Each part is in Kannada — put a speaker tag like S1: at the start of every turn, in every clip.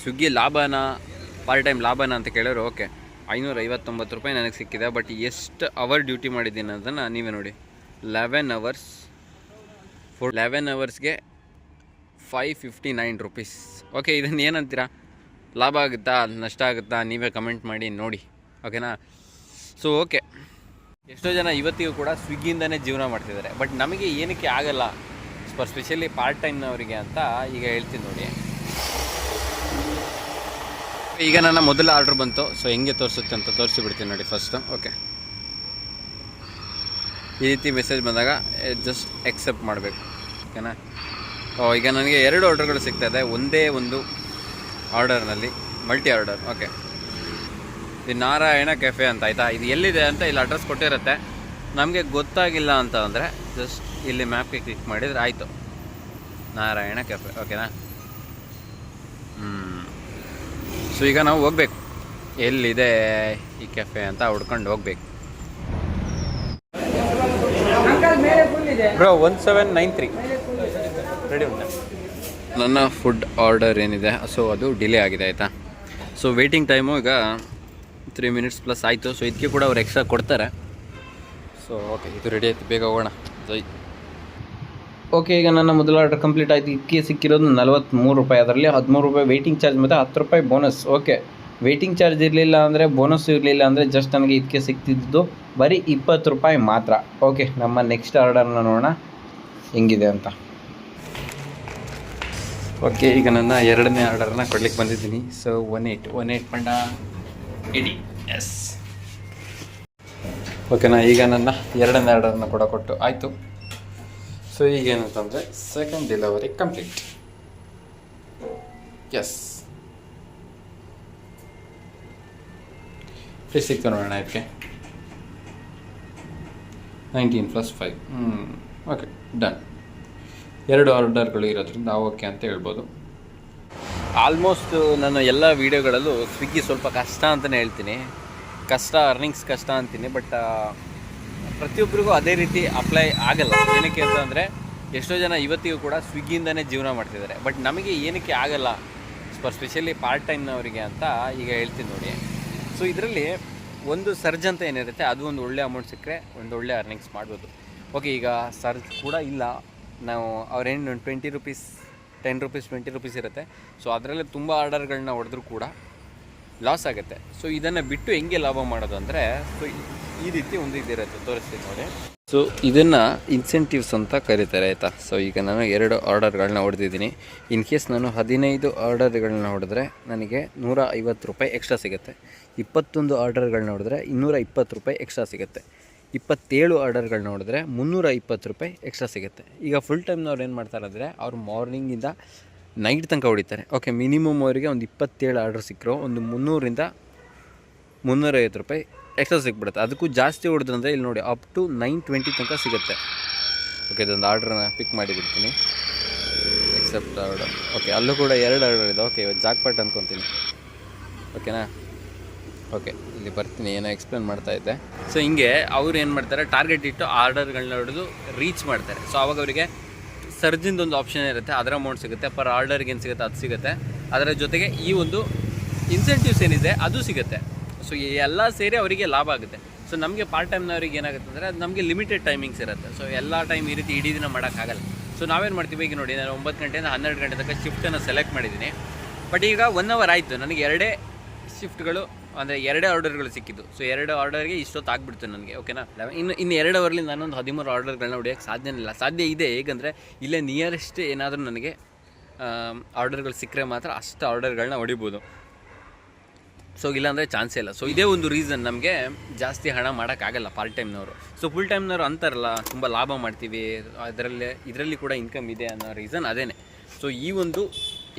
S1: ಸ್ವಿಗ್ಗಿ ಲಾಭನ ಪಾರ್ಟ್ ಟೈಮ್ ಲಾಭನ ಅಂತ ಕೇಳಿದ್ರೆ ಓಕೆ, 559 ರೂಪಾಯಿ ನನಗೆ ಸಿಕ್ಕಿದೆ. ಬಟ್ ಎಷ್ಟು ಅವರ್ ಡ್ಯೂಟಿ ಮಾಡಿದ್ದೀನಿ ಅದನ್ನು ನೀವೇ ನೋಡಿ. 11 ಅವರ್ಸ್ 11 ಅವರ್ಸ್ಗೆ 559 ರೂಪೀಸ್. ಓಕೆ, ಇದನ್ನು ಏನಂತೀರಾ? ಲಾಭ ಆಗುತ್ತಾ ನಷ್ಟ ಆಗುತ್ತಾ? ನೀವೇ ಕಮೆಂಟ್ ಮಾಡಿ ನೋಡಿ, ಓಕೆನಾ? ಸೊ ಓಕೆ, ಎಷ್ಟೋ ಜನ ಇವತ್ತಿಗೂ ಕೂಡ ಸ್ವಿಗ್ಗಿಯಿಂದನೇ ಜೀವನ ಮಾಡ್ತಿದ್ದಾರೆ. ಬಟ್ ನಮಗೆ ಏನಕ್ಕೆ ಆಗಲ್ಲ, ಸ್ಪೆಷಲಿ ಪಾರ್ಟ್ ಟೈಮ್ನವರಿಗೆ ಅಂತ ಈಗ ಹೇಳ್ತೀನಿ ನೋಡಿ. ಈಗ ನನ್ನ ಮೊದಲ ಆರ್ಡ್ರ್ ಬಂತು. ಸೊ ಹೆಂಗೆ ತೋರಿಸುತ್ತೆ ಅಂತ ತೋರಿಸಿಬಿಡ್ತೀನಿ ನೋಡಿ ಫಸ್ಟು. ಓಕೆ, ಈ ರೀತಿ ಮೆಸೇಜ್ ಬಂದಾಗ ಜಸ್ಟ್ ಎಕ್ಸೆಪ್ಟ್ ಮಾಡಬೇಕು, ಓಕೆನಾ? ಈಗ ನನಗೆ 2 ಆರ್ಡರ್ಗಳು ಸಿಗ್ತಾಯಿದೆ ಒಂದೇ ಒಂದು ಆರ್ಡರ್ನಲ್ಲಿ, ಮಲ್ಟಿ ಆರ್ಡರ್. ಓಕೆ, ಇದು ನಾರಾಯಣ ಕೆಫೆ ಅಂತ, ಆಯಿತಾ? ಇದು ಎಲ್ಲಿದೆ ಅಂತ ಇಲ್ಲಿ ಅಡ್ರೆಸ್ ಕೊಟ್ಟಿರುತ್ತೆ. ನಮಗೆ ಗೊತ್ತಾಗಿಲ್ಲ ಅಂತ ಅಂದರೆ ಜಸ್ಟ್ ಇಲ್ಲಿ ಮ್ಯಾಪ್ಗೆ ಕ್ಲಿಕ್ ಮಾಡಿದರೆ ಆಯಿತು, ನಾರಾಯಣ ಕೆಫೆ, ಓಕೆನಾ? ಸೊ ಈಗ ನಾವು ಹೋಗ್ಬೇಕು, ಎಲ್ಲಿದೆ ಈ ಕೆಫೆ ಅಂತ ಹುಡ್ಕೊಂಡು ಹೋಗ್ಬೇಕು. ಬ್ರೋ 1793 ರೆಡಿ ಉಂಟಾ? ನನ್ನ ಫುಡ್ ಆರ್ಡರ್ ಏನಿದೆ ಸೊ ಅದು ಡಿಲೇ ಆಗಿದೆ, ಆಯಿತಾ? ಸೊ ವೇಟಿಂಗ್ ಟೈಮು ಈಗ 3 ಮಿನಿಟ್ಸ್ ಪ್ಲಸ್ ಆಯಿತು. ಸೊ ಇದಕ್ಕೆ ಕೂಡ ಅವ್ರು ಎಕ್ಸ್ಟ್ರಾ ಕೊಡ್ತಾರೆ. ಸೊ ಓಕೆ, ಇದು ರೆಡಿ ಆಯಿತು, ಬೇಗ ಹೋಗೋಣ. ಓಕೆ, ಈಗ ನನ್ನ ಮೊದಲ ಆರ್ಡರ್ ಕಂಪ್ಲೀಟ್ ಆಯಿತು. ಇದಕ್ಕೆ ಸಿಕ್ಕಿರೋದು 43 ರೂಪಾಯಿ. ಅದರಲ್ಲಿ 13 ರೂಪಾಯಿ ವೆಯ್ಟಿಂಗ್ ಚಾರ್ಜ್ ಮತ್ತು 10 ರೂಪಾಯಿ ಬೋನಸ್. ಓಕೆ, ವೆಯ್ಟಿಂಗ್ ಚಾರ್ಜ್ ಇರಲಿಲ್ಲ ಅಂದರೆ, ಬೋನಸ್ ಇರಲಿಲ್ಲ ಅಂದರೆ ಜಸ್ಟ್ ನನಗೆ ಇದಕ್ಕೆ ಸಿಕ್ತಿದ್ದು ಬರೀ 20 ರೂಪಾಯಿ ಮಾತ್ರ. ಓಕೆ, ನಮ್ಮ ನೆಕ್ಸ್ಟ್ ಆರ್ಡರ್ನ ನೋಡೋಣ ಹೆಂಗಿದೆ ಅಂತ. ಓಕೆ, ಈಗ ನನ್ನ 2ನೇ ಆರ್ಡರ್ನ ಕೊಡ್ಲಿಕ್ಕೆ ಬಂದಿದ್ದೀನಿ. ಸೊ 18 ಪಂಡ 80. ಎಸ್, ಓಕೆನಾ? ಈಗ ನನ್ನ 2ನೇ ಆರ್ಡರ್ನ ಕೂಡ ಕೊಟ್ಟು ಆಯಿತು. ಸೊ ಈಗೇನಂತಂದರೆ ಸೆಕೆಂಡ್ ಡೆಲಿವರಿ ಕಂಪ್ಲೀಟ್. ಎಸ್, ಎಷ್ಟು ಸಿಕ್ತು ನೋಡೋಣ ಇದಕ್ಕೆ. 19 + 5. Okay, done. 2 ಆರ್ಡರ್ಗಳು ಇರೋದ್ರಿಂದ ಓಕೆ ಅಂತ ಹೇಳ್ಬೋದು. ಆಲ್ಮೋಸ್ಟ್ ನಾನು ಎಲ್ಲ ವೀಡಿಯೋಗಳಲ್ಲೂ ಸ್ವಿಗ್ಗಿ ಸ್ವಲ್ಪ ಕಷ್ಟ ಅಂತಲೇ ಹೇಳ್ತೀನಿ, ಕಷ್ಟ, ಅರ್ನಿಂಗ್ಸ್ ಕಷ್ಟ ಅಂತೀನಿ. ಬಟ್ ಪ್ರತಿಯೊಬ್ಬರಿಗೂ ಅದೇ ರೀತಿ ಅಪ್ಲೈ ಆಗಲ್ಲ. ಏನಕ್ಕೆ ಅಂತಂದರೆ ಎಷ್ಟೋ ಜನ ಇವತ್ತಿಗೂ ಕೂಡ ಸ್ವಿಗ್ಗಿಯಿಂದನೇ ಜೀವನ ಮಾಡ್ತಿದ್ದಾರೆ. ಬಟ್ ನಮಗೆ ಏನಕ್ಕೆ ಆಗಲ್ಲ, ಸ್ಪೆಷಲಿ ಪಾರ್ಟ್ ಟೈಮ್ನವರಿಗೆ ಅಂತ ಈಗ ಹೇಳ್ತೀನಿ ನೋಡಿ. ಸೊ ಇದರಲ್ಲಿ ಒಂದು ಸರ್ಜ್ ಅಂತ ಏನಿರುತ್ತೆ, ಅದು ಒಂದು ಒಳ್ಳೆ ಅಮೌಂಟ್ ಸಿಕ್ಕರೆ ಒಂದು ಒಳ್ಳೆ ಅರ್ನಿಂಗ್ಸ್ ಮಾಡ್ಬೋದು. ಓಕೆ, ಈಗ ಸರ್ಜ್ ಕೂಡ ಇಲ್ಲ, ನಾವು ಅವ್ರೇನು 20 ರೂಪೀಸ್ 10 ರೂಪೀಸ್ 20 ರೂಪೀಸ್ ಇರುತ್ತೆ. ಸೊ ಅದರಲ್ಲೇ ತುಂಬ ಆರ್ಡರ್ಗಳನ್ನ ಹೊಡೆದ್ರೂ ಕೂಡ ಲಾಸ್ ಆಗುತ್ತೆ. ಸೊ ಇದನ್ನು ಬಿಟ್ಟು ಹೆಂಗೆ ಲಾಭ ಮಾಡೋದು ಅಂದರೆ, ಸೊ ಈ ರೀತಿ ಒಂದು ಇದಿರುತ್ತೆ, ತೋರಿಸ್ತೀನಿ ನೋಡಿ. ಸೊ ಇದನ್ನು ಇನ್ಸೆಂಟಿವ್ಸ್ ಅಂತ ಕರೀತಾರೆ, ಆಯಿತಾ? ಸೊ ಈಗ ನಾನು 2 ಆರ್ಡರ್ಗಳನ್ನ ಹೊಡೆದಿದ್ದೀನಿ. ಇನ್ ಕೇಸ್ ನಾನು 15 ಆರ್ಡರ್ಗಳನ್ನ ಹೊಡೆದ್ರೆ ನನಗೆ 150 ರೂಪಾಯಿ ಎಕ್ಸ್ಟ್ರಾ ಸಿಗುತ್ತೆ. 21 ಆರ್ಡರ್ಗಳನ್ನ ಹೊಡೆದ್ರೆ 220 ರೂಪಾಯಿ ಎಕ್ಸ್ಟ್ರಾ ಸಿಗುತ್ತೆ. 27 ಆರ್ಡರ್ಗಳನ್ನ ಹೊಡೆದ್ರೆ 320 ರೂಪಾಯಿ ಎಕ್ಸ್ಟ್ರಾ ಸಿಗುತ್ತೆ. ಈಗ ಫುಲ್ ಟೈಮ್ನವ್ರು ಏನು ಮಾಡ್ತಾರೆ ಅಂದರೆ, ಅವ್ರು ಮಾರ್ನಿಂಗಿಂದ ನೈಟ್ ತನಕ ಹೊಡಿತಾರೆ. ಓಕೆ, ಮಿನಿಮಮ್ ಅವರಿಗೆ ಒಂದು 27 ಆರ್ಡರ್ ಸಿಕ್ಕರು ಒಂದು 300ರಿಂದ 350 ರೂಪಾಯಿ ಎಕ್ಸ್ಟ್ರಾ ಸಿಕ್ಬಿಡುತ್ತೆ. ಅದಕ್ಕೂ ಜಾಸ್ತಿ ಹೊಡೆದ್ರಂದರೆ ಇಲ್ಲಿ ನೋಡಿ ಅಪ್ ಟು 920 ತನಕ ಸಿಗುತ್ತೆ. ಓಕೆ, ಇದೊಂದು ಆರ್ಡ್ರನ್ನ ಪಿಕ್ ಮಾಡಿಬಿಡ್ತೀನಿ, ಎಕ್ಸೆಪ್ಟ್ ಆರ್ಡರ್. ಓಕೆ, ಅಲ್ಲೂ ಕೂಡ 2 ಆರ್ಡರ್ ಇದೆ. ಓಕೆ, ಇವತ್ತು ಜಾಕ್ಪಾಟ್ ಅಂದ್ಕೊತೀನಿ, ಓಕೆನಾ? ಓಕೆ, ಇಲ್ಲಿ ಬರ್ತೀನಿ, ಏನೋ ಎಕ್ಸ್ಪ್ಲೇನ್ ಮಾಡ್ತಾಯಿದ್ದೆ. ಸೊ ಹಿಂಗೆ ಅವ್ರು ಏನು ಮಾಡ್ತಾರೆ, ಟಾರ್ಗೆಟ್ ಇಟ್ಟು ಆರ್ಡರ್ಗಳನ್ನ ಹೊಡೆದು ರೀಚ್ ಮಾಡ್ತಾರೆ. ಸೊ ಅವಾಗ ಅವರಿಗೆ ಸರ್ಜಿಂದೊಂದು ಆಪ್ಷನ್ ಇರುತ್ತೆ, ಅದರ ಅಮೌಂಟ್ ಸಿಗುತ್ತೆ. ಪರ್ ಆರ್ಡರ್ಗೆ ಏನು ಸಿಗುತ್ತೆ ಅದು ಸಿಗುತ್ತೆ. ಅದರ ಜೊತೆಗೆ ಈ ಒಂದು ಇನ್ಸೆಂಟಿವ್ಸ್ ಏನಿದೆ ಅದು ಸಿಗುತ್ತೆ. ಸೊ ಎಲ್ಲ ಸೇರಿ ಅವರಿಗೆ ಲಾಭ ಆಗುತ್ತೆ. ಸೊ ನಮಗೆ ಪಾರ್ಟ್ ಟೈಮ್ನವ್ರಿಗೆ ಏನಾಗುತ್ತೆ ಅಂದರೆ, ಅದು ನಮಗೆ ಲಿಮಿಟೆಡ್ ಟೈಮಿಂಗ್ಸ್ ಇರುತ್ತೆ. ಸೊ ಎಲ್ಲ ಟೈಮ್ ಈ ರೀತಿ ಇಡೀ ದಿನ ಮಾಡೋಕ್ಕಾಗಲ್ಲ. ಸೊ ನಾವೇನು ಮಾಡ್ತೀವಿ, ಈಗ ನೋಡಿ ನಾನು 9 ಗಂಟೆಯಿಂದ 12 ಗಂಟೆ ತನಕ ಶಿಫ್ಟನ್ನು ಸೆಲೆಕ್ಟ್ ಮಾಡಿದ್ದೀನಿ. ಬಟ್ ಈಗ 1 ಅವರ್ ಆಯಿತು, ನನಗೆ 2 ಶಿಫ್ಟ್ಗಳು ಅಂದರೆ 2 ಆರ್ಡರ್ಗಳು ಸಿಕ್ಕಿದ್ದು. ಸೊ 2 ಆರ್ಡರ್ಗೆ ಇಷ್ಟೊತ್ತು ಆಗಿಬಿಡ್ತು ನನಗೆ, ಓಕೆನಾ? ಇನ್ನು 2 ಅವರ್ಲಿ ನಾನೊಂದು 13 ಆರ್ಡರ್ಗಳನ್ನ ಹೊಡಿಯೋಕ್ಕೆ ಸಾಧ್ಯ ಇದೆ. ಹೇಗೆಂದರೆ ಇಲ್ಲೇ ನಿಯರೆಸ್ಟ್ ಏನಾದರೂ ನನಗೆ ಆರ್ಡರ್ಗಳು ಸಿಕ್ಕರೆ ಮಾತ್ರ ಅಷ್ಟು ಆರ್ಡರ್ಗಳನ್ನ ಹೊಡಿಬೋದು. ಸೊ ಇಲ್ಲಾಂದರೆ ಚಾನ್ಸೇ ಇಲ್ಲ. ಸೊ ಇದೇ ಒಂದು ರೀಸನ್ ನಮಗೆ ಜಾಸ್ತಿ ಹಣ ಮಾಡೋಕ್ಕಾಗಲ್ಲ ಪಾರ್ಟ್ ಟೈಮ್ನವರು. ಸೊ ಫುಲ್ ಟೈಮ್ನವರು ಅಂತಾರಲ್ಲ, ತುಂಬ ಲಾಭ ಮಾಡ್ತೀವಿ, ಇದರಲ್ಲಿ ಕೂಡ ಇನ್ಕಮ್ ಇದೆ ಅನ್ನೋ ರೀಸನ್ ಅದೇ. ಸೊ ಈ ಒಂದು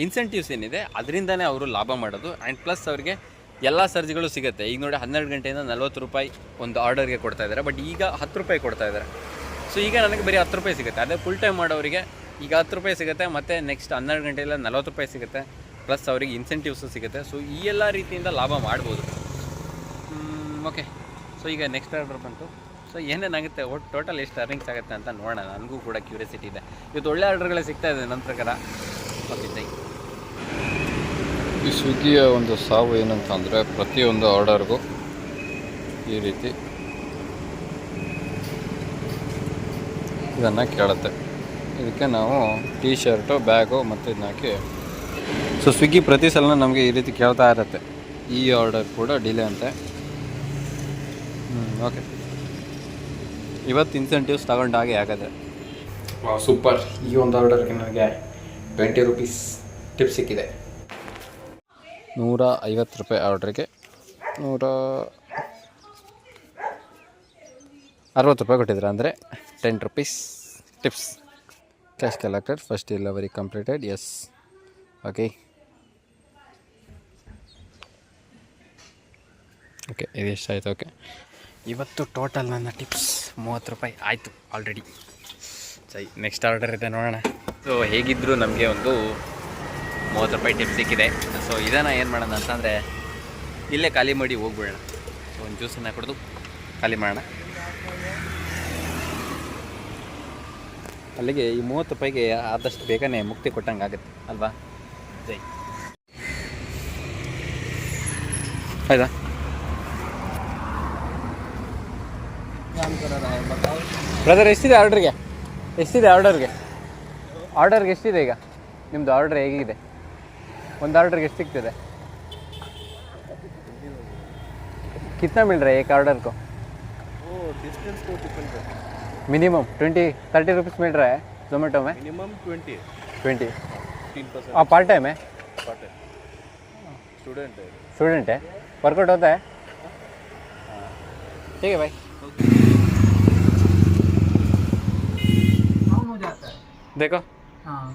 S1: ಇನ್ಸೆಂಟಿವ್ಸ್ ಏನಿದೆ ಅದರಿಂದನೇ ಅವರು ಲಾಭ ಮಾಡೋದು. ಆ್ಯಂಡ್ ಪ್ಲಸ್ ಅವರಿಗೆ ಎಲ್ಲ ಸರ್ಜ್ಗಳು ಸಿಗುತ್ತೆ. ಈಗ ನೋಡಿ 12 ಗಂಟೆಯಿಂದ 40 ರೂಪಾಯಿ ಒಂದು ಆರ್ಡರ್ಗೆ ಕೊಡ್ತಾಯಿದ್ದಾರೆ. ಬಟ್ ಈಗ 10 ರೂಪಾಯಿ ಕೊಡ್ತಾಯಿದ್ದಾರೆ. ಸೊ ಈಗ ನನಗೆ ಬರೀ 10 ರೂಪಾಯಿ ಸಿಗುತ್ತೆ. ಅದೇ ಫುಲ್ ಟೈಮ್ ಮಾಡೋರಿಗೆ ಈಗ 10 ರೂಪಾಯಿ ಸಿಗುತ್ತೆ, ಮತ್ತು ನೆಕ್ಸ್ಟ್ 12 ಗಂಟೆಯಿಂದ 40 ರೂಪಾಯಿ ಸಿಗುತ್ತೆ, ಪ್ಲಸ್ ಅವರಿಗೆ ಇನ್ಸೆಂಟಿವ್ಸು ಸಿಗುತ್ತೆ. ಸೊ ಈ ಎಲ್ಲ ರೀತಿಯಿಂದ ಲಾಭ ಮಾಡ್ಬೋದು. ಓಕೆ, ಸೊ ಈಗ ನೆಕ್ಸ್ಟ್ ಆರ್ಡರ್ ಬಂತು. ಸೊ ಏನೇನಾಗುತ್ತೆ, ಟೋಟಲ್ ಎಷ್ಟು ಅರ್ನಿಂಗ್ಸ್ ಆಗುತ್ತೆ ಅಂತ ನೋಡೋಣ. ನನಗೂ ಕೂಡ ಕ್ಯೂರಿಯಾಸಿಟಿ ಇದೆ. ಇವತ್ತು ಒಳ್ಳೆ ಆರ್ಡರ್ಗಳೇ ಸಿಗ್ತಾ ಇದೆ ನನ್ನ ಪ್ರಕಾರ. ಓಕೆ, ಈ ಸ್ವಿಗ್ಗಿಯ ಒಂದು ಸಾವು ಏನಂತ ಅಂದರೆ ಪ್ರತಿಯೊಂದು ಆರ್ಡರ್ಗೂ ಈ ರೀತಿ ಇದನ್ನು ಕೇಳುತ್ತೆ. ಇದಕ್ಕೆ ನಾವು ಟೀ ಶರ್ಟು, ಬ್ಯಾಗು ಮತ್ತು ಇದನ್ನ ಹಾಕಿ ಸೊ ಸ್ವಿಗ್ಗಿ ಪ್ರತಿ ಸಲ ನಮಗೆ ಈ ರೀತಿ ಕೇಳ್ತಾ ಇರುತ್ತೆ. ಈ ಆರ್ಡರ್ ಕೂಡ ಡಿಲೇ ಅಂತೆ. ಓಕೆ, ಇವತ್ತು ಇನ್ಸೆಂಟಿವ್ಸ್ ತಗೊಂಡಾಗೆ ಆಗತ್ತೆ. ಸೂಪರ್. ಈ ಒಂದು ಆರ್ಡರ್ಗೆ ನನಗೆ 20 ರೂಪೀಸ್ ಟಿಪ್ ಸಿಕ್ಕಿದೆ. 150 ರೂಪಾಯಿ ಆರ್ಡ್ರಿಗೆ 160 ರೂಪಾಯಿ ಕೊಟ್ಟಿದ್ದಾರೆ, ಅಂದರೆ 10 rupees tips. Cash collected, first delivery completed. Yes, okay ಇದು ಎಷ್ಟಾಯಿತು? ಓಕೆ, ಇವತ್ತು ಟೋಟಲ್ ನನ್ನ ಟಿಪ್ಸ್ 30 ರೂಪಾಯಿ ಆಯಿತು ಆಲ್ರೆಡಿ. ಸರಿ, ನೆಕ್ಸ್ಟ್ ಆರ್ಡರ್ ಇದೆ ನೋಡೋಣ. ಸೊ ಹೇಗಿದ್ದರೂ ನಮಗೆ ಒಂದು 30 ರೂಪಾಯಿ ಟಿಪ್ ಸಿಕ್ಕಿದೆ. ಸೊ ಇದನ್ನು ಏನು ಮಾಡೋಣ ಅಂತಂದರೆ ಇಲ್ಲೇ ಖಾಲಿ ಮಾಡಿ ಹೋಗ್ಬಿಡೋಣ. ಸೊ ಒಂದು ಜ್ಯೂಸನ್ನು ಕುಡಿದು ಖಾಲಿ ಮಾಡೋಣ. ಅಲ್ಲಿಗೆ ಈ 30 ರೂಪಾಯಿಗೆ ಆದಷ್ಟು ಬೇಗನೆ ಮುಕ್ತಿ ಕೊಟ್ಟಂಗೆ ಆಗುತ್ತೆ ಅಲ್ವಾ? ಜೈ. ಆಯ್ತಾ? ಬ್ರದರ್ ಎಷ್ಟಿದೆ ಆರ್ಡ್ರಿಗೆ? ಆರ್ಡರ್ಗೆ ಎಷ್ಟಿದೆ ಈಗ ನಿಮ್ಮದು? ಆರ್ಡ್ರ್ ಹೇಗಿದೆ? ಒಂದು ಆರ್ಡ್ರಿಗೆ ಎಷ್ಟು ಸಿಗ್ತದೆ? कितना मिल रहा है एक ऑर्डर को?
S2: वो डिस्टेंस को डिपेंड करता है.
S1: मिनिमम 20-30 रुपीज़ मिल रहा है जोमेटो में?
S2: मिनिमम 20. 15%.
S1: आप पार्ट टाइम है?
S2: Part time.
S1: स्टूडेंट है. वर्कआउट होता है? ठीक है भाई.
S3: ऑन हो जाता है.
S1: देखो
S3: हाँ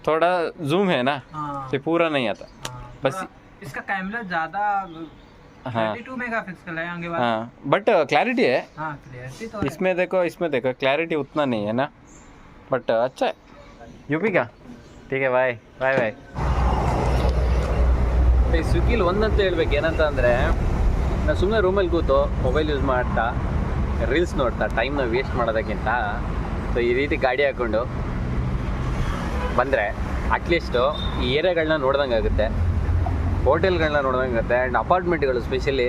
S1: थोड़ा जूम है ना,
S3: हाँ
S1: ये पूरा नहीं आता. बस
S3: इसका कैमरा ज़्यादा
S1: हाँ
S3: 32 मेगापिक्सल है आगे वाला.
S1: हाँ, बट क्लैरिटी है.
S3: हाँ क्लियरिटी तो
S1: इसमें देखो क्लैरिटी उतना नहीं है ना, बट अच्छा है. यूपी का ठीक है. ಬಾಯ್ ಬಾಯ್ ಬಾಯ್. ಈ ಸ್ವಿಗ್ಗಿಲಿ ಒಂದಂತ ಹೇಳ್ಬೇಕು, ಏನಂತ ಅಂದರೆ ನಾನು ಸುಮ್ಮನೆ ರೂಮಲ್ಲಿ ಕೂತು ಮೊಬೈಲ್ ಯೂಸ್ ಮಾಡ್ತಾ ರೀಲ್ಸ್ ನೋಡ್ತಾ ಟೈಮ್ನ ವೇಸ್ಟ್ ಮಾಡೋದಕ್ಕಿಂತ ಸೊ ಈ ರೀತಿ ಗಾಡಿ ಹಾಕ್ಕೊಂಡು ಬಂದರೆ ಅಟ್ಲೀಸ್ಟು ಈ ಏರಿಯಾಗಳನ್ನ ನೋಡ್ದಂಗೆ ಆಗುತ್ತೆ, ಹೋಟೆಲ್ಗಳನ್ನ ನೋಡ್ದಂಗೆ ಆಗುತ್ತೆ. ಆ್ಯಂಡ್ ಅಪಾರ್ಟ್ಮೆಂಟ್ಗಳು ಸ್ಪೆಷಲಿ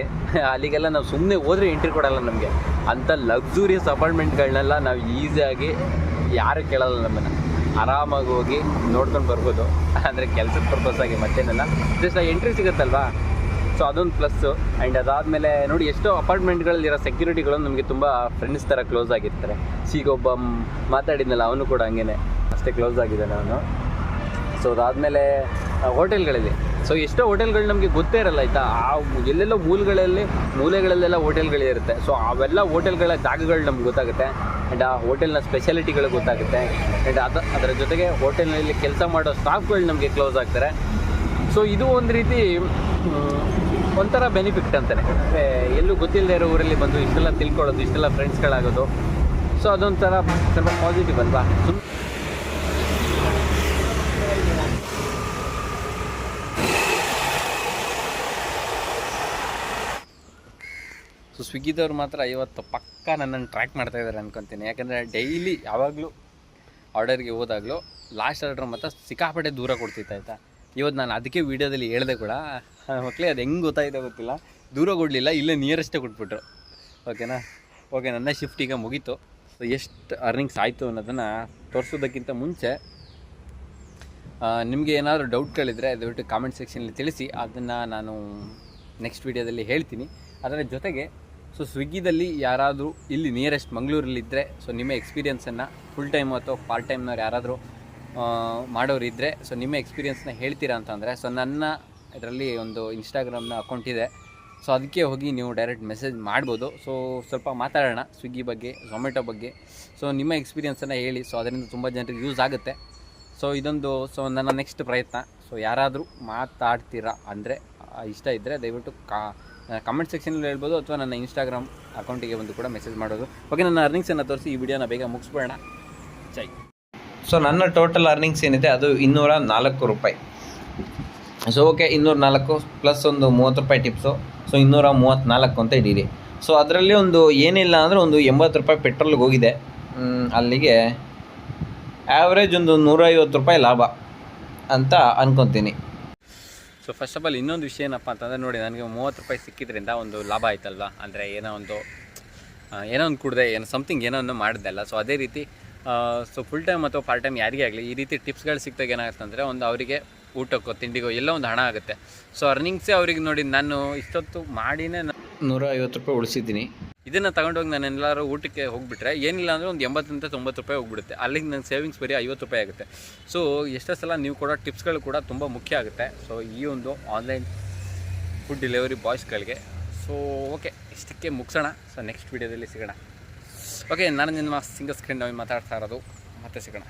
S1: ಅಲ್ಲಿಗೆಲ್ಲ ನಾವು ಸುಮ್ಮನೆ ಹೋದರೆ ಎಂಟ್ರಿ ಕೊಡೋಲ್ಲ ನಮಗೆ. ಅಂಥ ಲಕ್ಸುರಿಯಸ್ ಅಪಾರ್ಟ್ಮೆಂಟ್ಗಳನ್ನೆಲ್ಲ ನಾವು ಈಸಿಯಾಗಿ ಯಾರು ಕೇಳಲ್ಲ, ನಮ್ಮನ್ನು ಆರಾಮಾಗಿ ಹೋಗಿ ನೋಡ್ಕೊಂಡು ಬರ್ಬೋದು. ಅಂದರೆ ಕೆಲಸದ ಪರ್ಪಸ್ಸಾಗಿ ಮತ್ತೇನೆಲ್ಲ ಜಸ್ಟ್ ಎಂಟ್ರಿ ಸಿಗುತ್ತಲ್ವಾ, ಸೊ ಅದೊಂದು ಪ್ಲಸ್ಸು. ಆ್ಯಂಡ್ ಅದಾದಮೇಲೆ ನೋಡಿ ಎಷ್ಟೋ ಅಪಾರ್ಟ್ಮೆಂಟ್ಗಳಲ್ಲಿರೋ ಸೆಕ್ಯೂರಿಟಿಗಳು ನಮಗೆ ತುಂಬ ಫ್ರೆಂಡ್ಸ್ ಥರ ಕ್ಲೋಸ್ ಆಗಿರ್ತಾರೆ. ಈಗ ಒಬ್ಬ ಮಾತಾಡಿದ್ನಲ್ಲ, ಅವನು ಕೂಡ ಹಂಗೇ ಅಷ್ಟೇ ಕ್ಲೋಸ್ ಆಗಿದ್ದಾನೆ ಅವನು. ಸೊ ಅದಾದಮೇಲೆ ಹೋಟೆಲ್ಗಳಲ್ಲಿ ಸೊ ಎಷ್ಟೋ ಹೋಟೆಲ್ಗಳು ನಮಗೆ ಗೊತ್ತೇ ಇರಲ್ಲ ಆಯಿತಾ. ಆ ಎಲ್ಲೆಲ್ಲೋ ಮೂಲೆಗಳಲ್ಲೆಲ್ಲ ಹೋಟೆಲ್ಗಳಿರುತ್ತೆ. ಸೊ ಅವೆಲ್ಲ ಹೋಟೆಲ್ಗಳ ಜಾಗಗಳು ನಮ್ಗೆ ಗೊತ್ತಾಗುತ್ತೆ. ಆ್ಯಂಡ್ ಆ ಹೋಟೆಲ್ನ ಸ್ಪೆಷಾಲಿಟಿಗಳು ಗೊತ್ತಾಗುತ್ತೆ. ಆ್ಯಂಡ್ ಅದರ ಜೊತೆಗೆ ಹೋಟೆಲ್ನಲ್ಲಿ ಕೆಲಸ ಮಾಡೋ ಸ್ಟಾಫ್ಗಳು ನಮಗೆ ಕ್ಲೋಸ್ ಆಗ್ತಾರೆ. ಸೊ ಇದು ಒಂದು ರೀತಿ ಒಂಥರ ಬೆನಿಫಿಟ್ ಅಂತಲೇ. ಎಲ್ಲೂ ಗೊತ್ತಿಲ್ಲದೆ ಇರೋ ಊರಲ್ಲಿ ಬಂದು ಇಷ್ಟೆಲ್ಲ ತಿಳ್ಕೊಳ್ಳೋದು, ಇಷ್ಟೆಲ್ಲ ಫ್ರೆಂಡ್ಸ್ಗಳಾಗೋದು, ಸೊ ಅದೊಂಥರ ಸ್ವಲ್ಪ ಪಾಸಿಟಿವ್ ಅಲ್ವಾ. ಸೊ ಸ್ವಿಗ್ಗಿದವ್ರು ಮಾತ್ರ ಇವತ್ತು ಪಕ್ಕ ನನ್ನನ್ನು ಟ್ರ್ಯಾಕ್ ಮಾಡ್ತಾಯಿದ್ದಾರೆ ಅನ್ಕೊತೀನಿ. ಯಾಕಂದರೆ ಡೈಲಿ ಯಾವಾಗಲೂ ಆರ್ಡರ್ಗೆ ಹೋದಾಗಲೂ ಲಾಸ್ಟ್ ಆರ್ಡರ್ ಮಾತ್ರ ಸಿಕ್ಕಾಪಟ್ಟೆ ದೂರ ಕೊಡ್ತಿತ್ತು ಆಯಿತಾ. ಇವತ್ತು ನಾನು ಅದಕ್ಕೆ ವೀಡಿಯೋದಲ್ಲಿ ಹೇಳಿದೆ ಕೂಡ, ಮಕ್ಕಳೇ ಅದು ಹೆಂಗೆ ಗೊತ್ತಾಯಿದೆ ಗೊತ್ತಿಲ್ಲ, ದೂರ ಕೊಡಲಿಲ್ಲ, ಇಲ್ಲೇ ನಿಯರೆಸ್ಟೇ ಕೊಟ್ಬಿಟ್ರು. ಓಕೆನಾ? ಓಕೆ, ನನ್ನ ಶಿಫ್ಟ್ ಈಗ ಮುಗೀತು. ಸೊ ಎಷ್ಟು ಅರ್ನಿಂಗ್ಸ್ ಆಯಿತು ಅನ್ನೋದನ್ನು ತೋರಿಸೋದಕ್ಕಿಂತ ಮುಂಚೆ ನಿಮಗೆ ಏನಾದರೂ ಡೌಟ್ಗಳಿದ್ದರೆ ದಯವಿಟ್ಟು ಕಾಮೆಂಟ್ ಸೆಕ್ಷನಲ್ಲಿ ತಿಳಿಸಿ. ಅದನ್ನು ನಾನು ನೆಕ್ಸ್ಟ್ ವೀಡಿಯೋದಲ್ಲಿ ಹೇಳ್ತೀನಿ. ಅದರ ಜೊತೆಗೆ ಸೊ ಸ್ವಿಗ್ಗಿದಲ್ಲಿ ಯಾರಾದರೂ ಇಲ್ಲಿ ನಿಯರೆಸ್ಟ್ ಮಂಗಳೂರಲ್ಲಿದ್ದರೆ, ಸೊ ನಿಮ್ಮ ಎಕ್ಸ್ಪೀರಿಯನ್ಸನ್ನು ಫುಲ್ ಟೈಮ್ ಅಥವಾ ಪಾರ್ಟ್ ಟೈಮ್ನವ್ರು ಯಾರಾದರೂ ಮಾಡೋರಿದ್ದರೆ ಸೊ ನಿಮ್ಮ ಎಕ್ಸ್ಪೀರಿಯನ್ಸ್ನ ಹೇಳ್ತೀರಾ ಅಂತಂದರೆ, ಸೊ ನನ್ನ ಇದರಲ್ಲಿ ಒಂದು ಇನ್ಸ್ಟಾಗ್ರಾಮ್ನ ಅಕೌಂಟ್ ಇದೆ. ಸೊ ಅದಕ್ಕೆ ಹೋಗಿ ನೀವು ಡೈರೆಕ್ಟ್ ಮೆಸೇಜ್ ಮಾಡ್ಬೋದು. ಸೊ ಸ್ವಲ್ಪ ಮಾತಾಡೋಣ ಸ್ವಿಗ್ಗಿ ಬಗ್ಗೆ, ಝೊಮ್ಯಾಟೊ ಬಗ್ಗೆ. ಸೊ ನಿಮ್ಮ ಎಕ್ಸ್ಪೀರಿಯನ್ಸನ್ನು ಹೇಳಿ. ಸೊ ಅದರಿಂದ ತುಂಬ ಜನರಿಗೆ ಯೂಸ್ ಆಗುತ್ತೆ. ಸೊ ಇದೊಂದು ನನ್ನ ನೆಕ್ಸ್ಟ್ ಪ್ರಯತ್ನ. ಸೊ ಯಾರಾದರೂ ಮಾತಾಡ್ತೀರಾ ಅಂದರೆ ಇಷ್ಟ ಇದ್ದರೆ ದಯವಿಟ್ಟು ಕಮೆಂಟ್ ಸೆಕ್ಷನಲ್ಲಿ ಹೇಳ್ಬೋದು, ಅಥವಾ ನನ್ನ ಇನ್ಸ್ಟಾಗ್ರಾಮ್ ಅಕೌಂಟಿಗೆ ಬಂದು ಕೂಡ ಮೆಸೇಜ್ ಮಾಡೋದು. ಓಕೆ, ನನ್ನ ಅರ್ನಿಂಗ್ಸನ್ನು ತೋರಿಸಿ ಈ ವಿಡಿಯೋನ ಬೇಗ ಮುಗಿಸ್ಬೇಡ. ಜೈ. ಸೊ ನನ್ನ ಟೋಟಲ್ ಅರ್ನಿಂಗ್ಸ್ ಏನಿದೆ ಅದು 204 ರೂಪಾಯಿ. ಸೊ ಓಕೆ, 204 ಪ್ಲಸ್ ಒಂದು 30 ರೂಪಾಯಿ ಟಿಪ್ಸು, ಸೊ 234 ಅಂತ ಇಡೀರಿ. ಸೊ ಅದರಲ್ಲಿ ಒಂದು ಏನಿಲ್ಲ ಅಂದರೆ ಒಂದು 80 ರೂಪಾಯಿ ಪೆಟ್ರೋಲ್ಗೆ ಹೋಗಿದೆ. ಅಲ್ಲಿಗೆ ಆ್ಯಾವ್ರೇಜ್ ಒಂದು 150 ರೂಪಾಯಿ ಲಾಭ ಅಂತ ಅಂದ್ಕೊತೀನಿ. ಸೊ ಫಸ್ಟ್ ಆಫ್ ಆಲ್ ಇನ್ನೊಂದು ವಿಷಯ ಏನಪ್ಪ ಅಂತಂದರೆ ನೋಡಿ, ನನಗೆ 30 ರೂಪಾಯಿ ಸಿಕ್ಕಿದ್ರಿಂದ ಒಂದು ಲಾಭ ಆಯ್ತಲ್ವ. ಅಂದರೆ ಏನೋ ಒಂದು ಕುಡ್ದೆ ಸಮಥಿಂಗ್ ಏನೋ ಒಂದು ಮಾಡಿದ್ದೆಲ್ಲ. ಸೊ ಅದೇ ರೀತಿ ಸೊ ಫುಲ್ ಟೈಮ್ ಅಥವಾ ಪಾರ್ಟ್ ಟೈಮ್ ಯಾರಿಗೇ ಆಗಲಿ ಈ ರೀತಿ ಟಿಪ್ಸ್ಗಳು ಸಿಕ್ತಾಗ ಏನಾಗುತ್ತೆ ಅಂದರೆ ಒಂದು ಅವರಿಗೆ ಊಟಕ್ಕೋ ತಿಂಡಿಗೋ ಎಲ್ಲ ಒಂದು ಹಣ ಆಗುತ್ತೆ. ಸೊ ಅರ್ನಿಂಗ್ಸೇ ಅವ್ರಿಗೆ ನೋಡಿ, ನಾನು ಇಷ್ಟೊತ್ತು ಮಾಡಿನೇ 150 ರೂಪಾಯಿ ಉಳಿಸಿದ್ದೀನಿ. ಇದನ್ನು ತಗೊಂಡೋಗಿ ನಾನು ಎಲ್ಲರೂ ಊಟಕ್ಕೆ ಹೋಗಿಬಿಟ್ರೆ ಏನಿಲ್ಲ ಅಂದರೆ ಒಂದು 80-90 ರೂಪಾಯಿ ಹೋಗ್ಬಿಡುತ್ತೆ. ಅಲ್ಲಿಗೆ ನನ್ನ ಸೇವಿಂಗ್ಸ್ ಬರೀ 50 ರೂಪಾಯಿ ಆಗುತ್ತೆ. ಸೊ ಎಷ್ಟೋ ಸಲ ನೀವು ಕೊಡೋ ಟಿಪ್ಸ್ಗಳು ಕೂಡ ತುಂಬ ಮುಖ್ಯ ಆಗುತ್ತೆ. ಸೊ ಈ ಒಂದು ಆನ್ಲೈನ್ ಫುಡ್ ಡೆಲಿವರಿ ಬಾಯ್ಸ್ಗಳಿಗೆ. ಸೊ ಓಕೆ, ಇಷ್ಟಕ್ಕೆ ಮುಗಿಸೋಣ. ಸೊ ನೆಕ್ಸ್ಟ್ ವೀಡಿಯೋದಲ್ಲಿ ಸಿಗೋಣ. ಓಕೆ, ನಾನು ನಿಮ್ಮ ಸಿಂಗಲ್ ಸ್ಕ್ರೀನ್ ಮಾತಾಡ್ತಾ ಇರೋದು. ಮತ್ತೆ ಸಿಗೋಣ.